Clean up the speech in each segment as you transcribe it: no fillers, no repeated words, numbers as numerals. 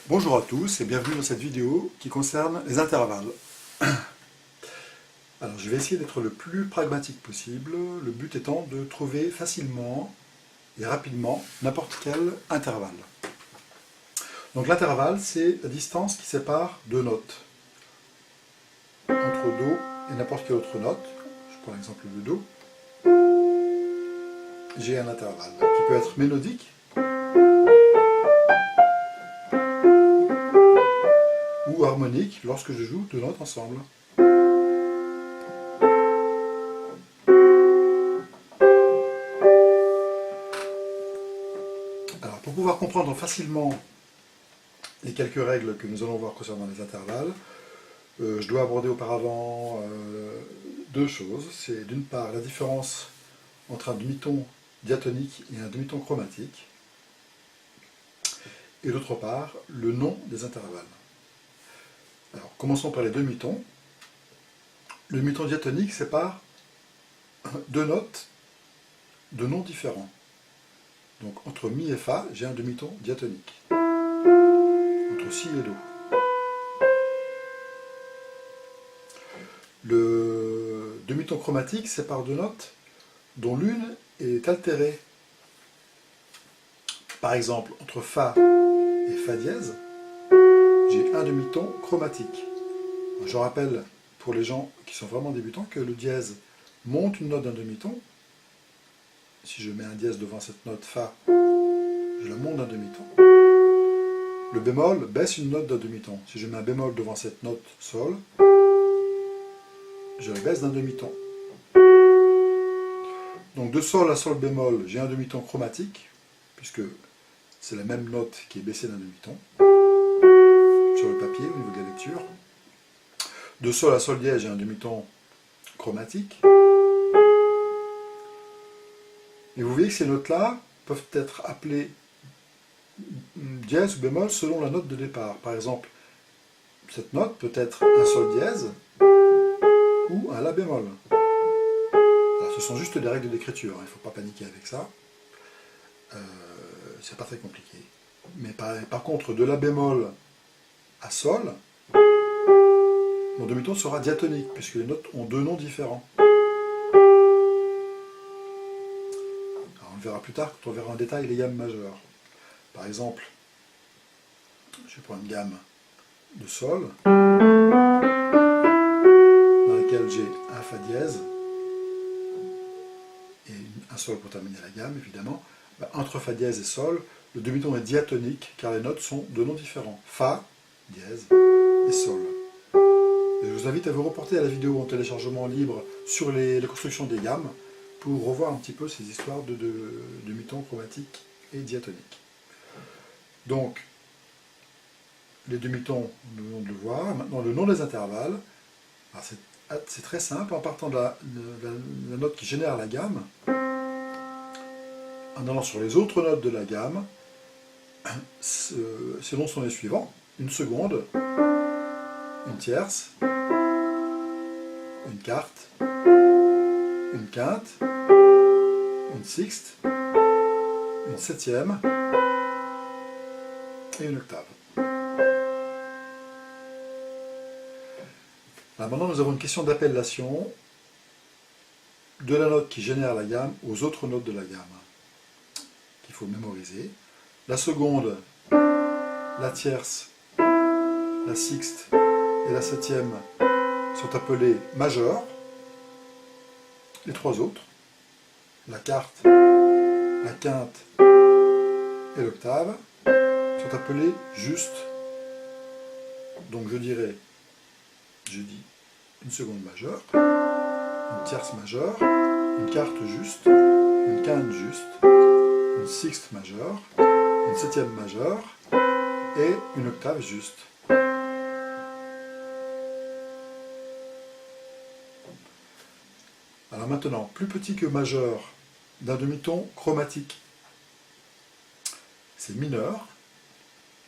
Bonjour à tous et bienvenue dans cette vidéo qui concerne les intervalles. Alors je vais essayer d'être le plus pragmatique possible, le but étant de trouver facilement et rapidement n'importe quel intervalle. Donc l'intervalle, c'est la distance qui sépare deux notes. Entre Do et n'importe quelle autre note, je prends l'exemple de Do, j'ai un intervalle qui peut être mélodique, ou harmonique lorsque je joue deux notes ensemble. Alors pour pouvoir comprendre facilement les quelques règles que nous allons voir concernant les intervalles, je dois aborder auparavant deux choses. C'est d'une part la différence entre un demi-ton diatonique et un demi-ton chromatique, et d'autre part le nom des intervalles. Alors commençons par les demi-tons. Le demi-ton diatonique sépare deux notes de noms différents. Donc entre Mi et Fa, j'ai un demi-ton diatonique. Entre Si et Do. Le demi-ton chromatique sépare deux notes dont l'une est altérée. Par exemple, entre Fa et Fa dièse, j'ai un demi-ton chromatique. Je rappelle pour les gens qui sont vraiment débutants que le dièse monte une note d'un demi-ton. Si je mets un dièse devant cette note Fa, je la monte d'un demi-ton. Le bémol baisse une note d'un demi-ton. Si je mets un bémol devant cette note Sol, je la baisse d'un demi-ton. Donc de Sol à Sol bémol, j'ai un demi-ton chromatique, puisque c'est la même note qui est baissée d'un demi-ton, sur le papier au niveau de la lecture. De Sol à Sol dièse, j'ai un demi-ton chromatique. Et vous voyez que ces notes-là peuvent être appelées dièse ou bémol selon la note de départ. Par exemple, cette note peut être un Sol dièse ou un La bémol. Alors, ce sont juste des règles d'écriture, il ne faut pas paniquer avec ça. C'est pas très compliqué. Mais par contre, de La bémol à Sol, mon demi-ton sera diatonique, puisque les notes ont deux noms différents. Alors, on le verra plus tard quand on verra en détail les gammes majeures. Par exemple, je vais prendre une gamme de Sol, dans laquelle j'ai un Fa dièse, et un Sol pour terminer la gamme, évidemment. Entre Fa dièse et Sol, le demi-ton est diatonique, car les notes sont de noms différents. Fa, dièse, et Sol. Et je vous invite à vous reporter à la vidéo en téléchargement libre sur les constructions des gammes, pour revoir un petit peu ces histoires de demi-ton chromatique et diatonique. Donc, les demi-tons, nous venons de le voir. Maintenant, le nom des intervalles, c'est très simple, en partant de la note qui génère la gamme, en allant sur les autres notes de la gamme, ces noms sont les suivants: une seconde, une tierce, une quarte, une quinte, une sixte, une septième et une octave. Alors maintenant, nous avons une question d'appellation de la note qui génère la gamme aux autres notes de la gamme, qu'il faut mémoriser. La seconde, la tierce, la sixte et la septième sont appelées majeures. Les trois autres, la quarte, la quinte et l'octave, sont appelées justes. Donc je dis une seconde majeure, une tierce majeure, une quarte juste, une quinte juste, une sixte majeure, une septième majeure et une octave juste. Alors maintenant, plus petit que majeur d'un demi-ton chromatique, c'est mineur,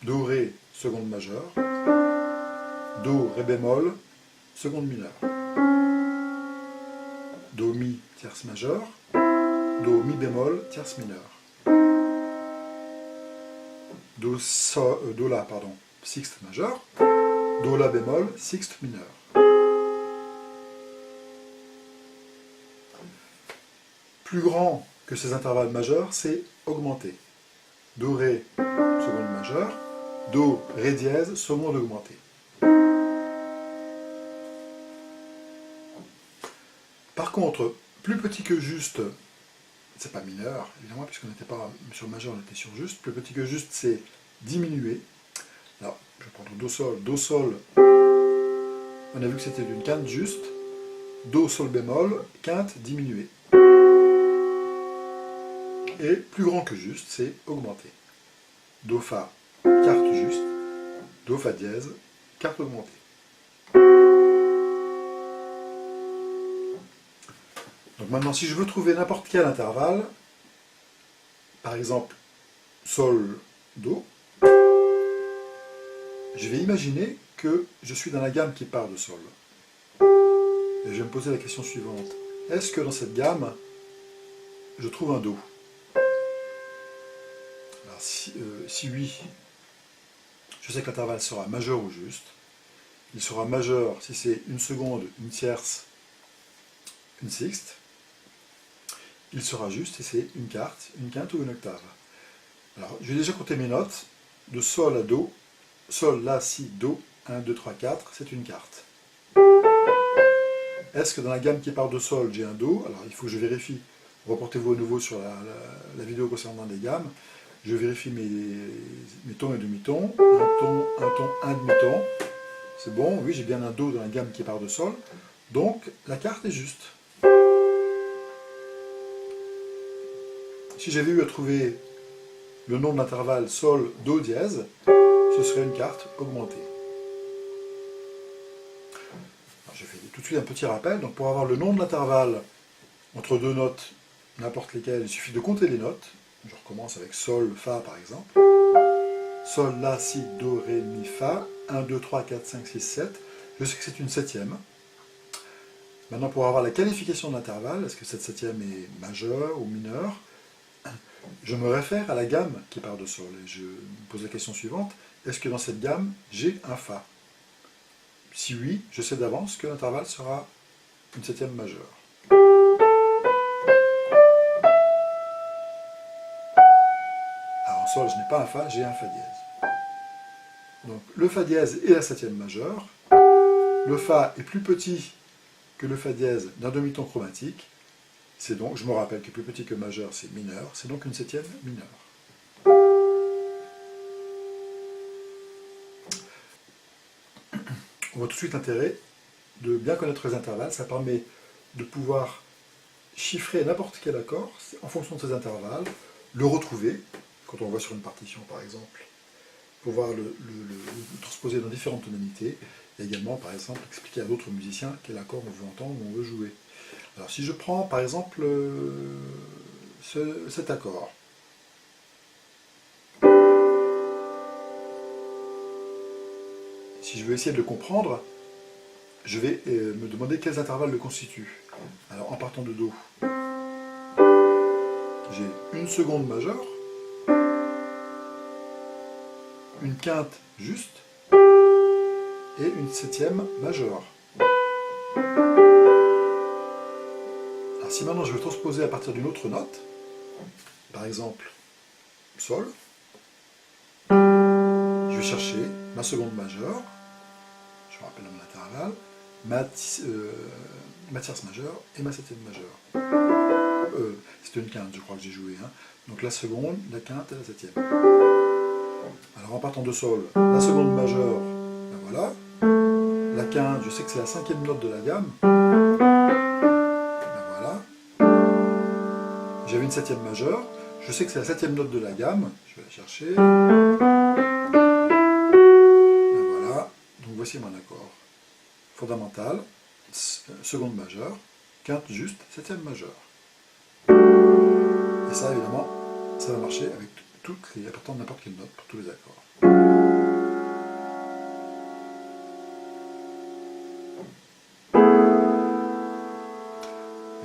Do, Ré, seconde majeure, Do, Ré bémol, seconde mineure, Do, Mi, tierce majeure, Do, Mi bémol, tierce mineure, Do, La, sixte majeur, Do, La bémol, sixte mineur. Plus grand que ces intervalles majeurs, c'est augmenté. Do, Ré, seconde majeure, Do, Ré dièse, seconde augmentée. Par contre, plus petit que juste, c'est pas mineur, évidemment, puisqu'on n'était pas sur majeur, on était sur juste. Plus petit que juste, c'est diminué. Alors, je vais prendre Do, Sol. Do, Sol, on a vu que c'était d'une quinte juste. Do, Sol bémol, quinte diminuée. Et plus grand que juste, c'est augmenté. Do, Fa, quarte juste. Do, Fa dièse, quarte augmentée. Donc maintenant, si je veux trouver n'importe quel intervalle, par exemple Sol, Do, je vais imaginer que je suis dans la gamme qui part de Sol. Et je vais me poser la question suivante. Est-ce que dans cette gamme, je trouve un Do? Alors, si oui, je sais que l'intervalle sera majeur ou juste. Il sera majeur si c'est une seconde, une tierce, une sixte. Il sera juste si c'est une quinte ou une octave. Alors, je vais déjà compter mes notes. De Sol à Do, Sol, La, Si, Do, 1, 2, 3, 4, c'est une quarte. Est-ce que dans la gamme qui part de Sol, j'ai un Do? Alors, il faut que je vérifie. Reportez-vous à nouveau sur la vidéo concernant les gammes. Je vérifie mes tons et demi-tons. Un ton, un demi-ton. C'est bon, oui, j'ai bien un Do dans la gamme qui part de Sol. Donc, la carte est juste. Si j'avais eu à trouver le nom de l'intervalle Sol, Do dièse, ce serait une carte augmentée. Alors, je fais tout de suite un petit rappel. Donc, pour avoir le nom de l'intervalle entre deux notes, n'importe lesquelles, il suffit de compter les notes. Je recommence avec Sol, Fa par exemple. Sol, La, Si, Do, Ré, Mi, Fa. 1, 2, 3, 4, 5, 6, 7. Je sais que c'est une septième. Maintenant, pour avoir la qualification de l'intervalle, est-ce que cette septième est majeure ou mineure? Je me réfère à la gamme qui part de Sol. Et je me pose la question suivante. Est-ce que dans cette gamme, j'ai un Fa? Si oui, je sais d'avance que l'intervalle sera une septième majeure. Alors en Sol, je n'ai pas un Fa, j'ai un Fa dièse. Donc le Fa dièse est la septième majeure. Le Fa est plus petit que le Fa dièse d'un demi-ton chromatique. C'est donc, je me rappelle que plus petit que majeur, c'est mineur. C'est donc une septième mineure. On voit tout de suite l'intérêt de bien connaître les intervalles. Ça permet de pouvoir chiffrer n'importe quel accord en fonction de ces intervalles, le retrouver, quand on le voit sur une partition par exemple, pouvoir le transposer dans différentes tonalités, et également par exemple expliquer à d'autres musiciens quel accord on veut entendre ou on veut jouer. Alors si je prends par exemple cet accord, si je veux essayer de le comprendre, je vais me demander quels intervalles le constituent. Alors en partant de Do, j'ai une seconde majeure, une quinte juste et une septième majeure. Alors si maintenant je veux transposer à partir d'une autre note, par exemple Sol, je vais chercher ma seconde majeure, je me rappelle mon intervalle, ma tierce majeure et ma septième majeure. C'était une quinte, je crois que j'ai joué. Hein. Donc la seconde, la quinte et la septième. Alors en partant de Sol, la seconde majeure, ben voilà. La quinte, je sais que c'est la cinquième note de la gamme. Ben voilà. J'avais une septième majeure, je sais que c'est la septième note de la gamme. Je vais la chercher. Ben voilà. Donc voici mon accord. Fondamental, seconde majeure, quinte juste, septième majeure. Et ça, évidemment, ça va marcher avec toutes les appartenant n'importe quelle note pour tous les accords.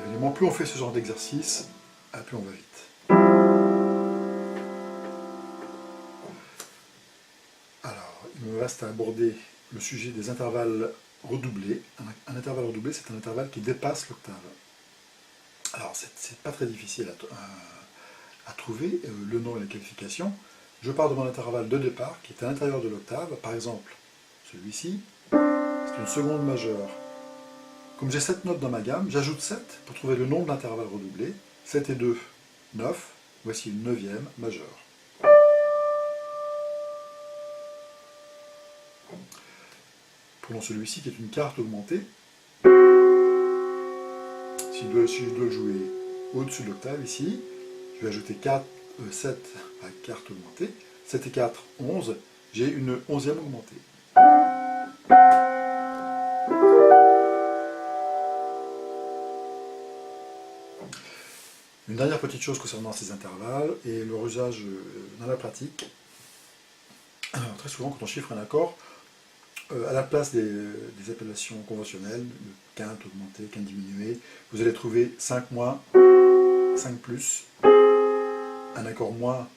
Évidemment, plus on fait ce genre d'exercice, plus on va vite. Alors, il me reste à aborder le sujet des intervalles redoublés. Un intervalle redoublé, c'est un intervalle qui dépasse l'octave. Alors, c'est pas très difficile à trouver le nom et la qualification. Je pars de mon intervalle de départ, qui est à l'intérieur de l'octave. Par exemple, celui-ci, c'est une seconde majeure. Comme j'ai 7 notes dans ma gamme, j'ajoute 7 pour trouver le nom de l'intervalle redoublé. 7 et 2, 9. Voici une neuvième majeure. Prenons celui-ci qui est une quarte augmentée. Si je dois le jouer au-dessus de l'octave, ici, je vais ajouter 7 à quarte augmentée. 7 et 4, 11. J'ai une 11e augmentée. Une dernière petite chose concernant ces intervalles et leur usage dans la pratique. Très souvent, quand on chiffre un accord, à la place des appellations conventionnelles, de quinte augmentée, quinte diminuée, vous allez trouver 5 moins, 5 plus, un accord moins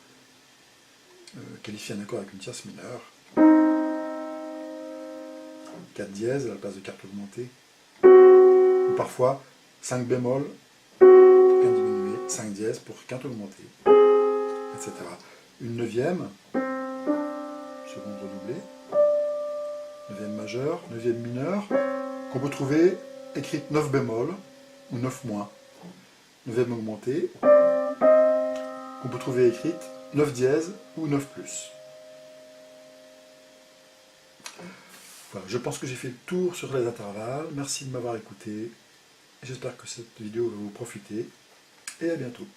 qualifie un accord avec une tierce mineure, 4 dièses à la place de quarte augmentée, ou parfois 5 bémol pour quinte diminuée, 5 dièses pour quinte augmentée, etc. Une neuvième, seconde redoublée, neuvième majeure, neuvième mineure, qu'on peut trouver écrite 9 bémol ou 9 moins, neuvième augmentée, qu'on peut trouver écrite 9 dièse ou 9 plus. Voilà, je pense que j'ai fait le tour sur les intervalles. Merci de m'avoir écouté. J'espère que cette vidéo va vous profiter. Et à bientôt.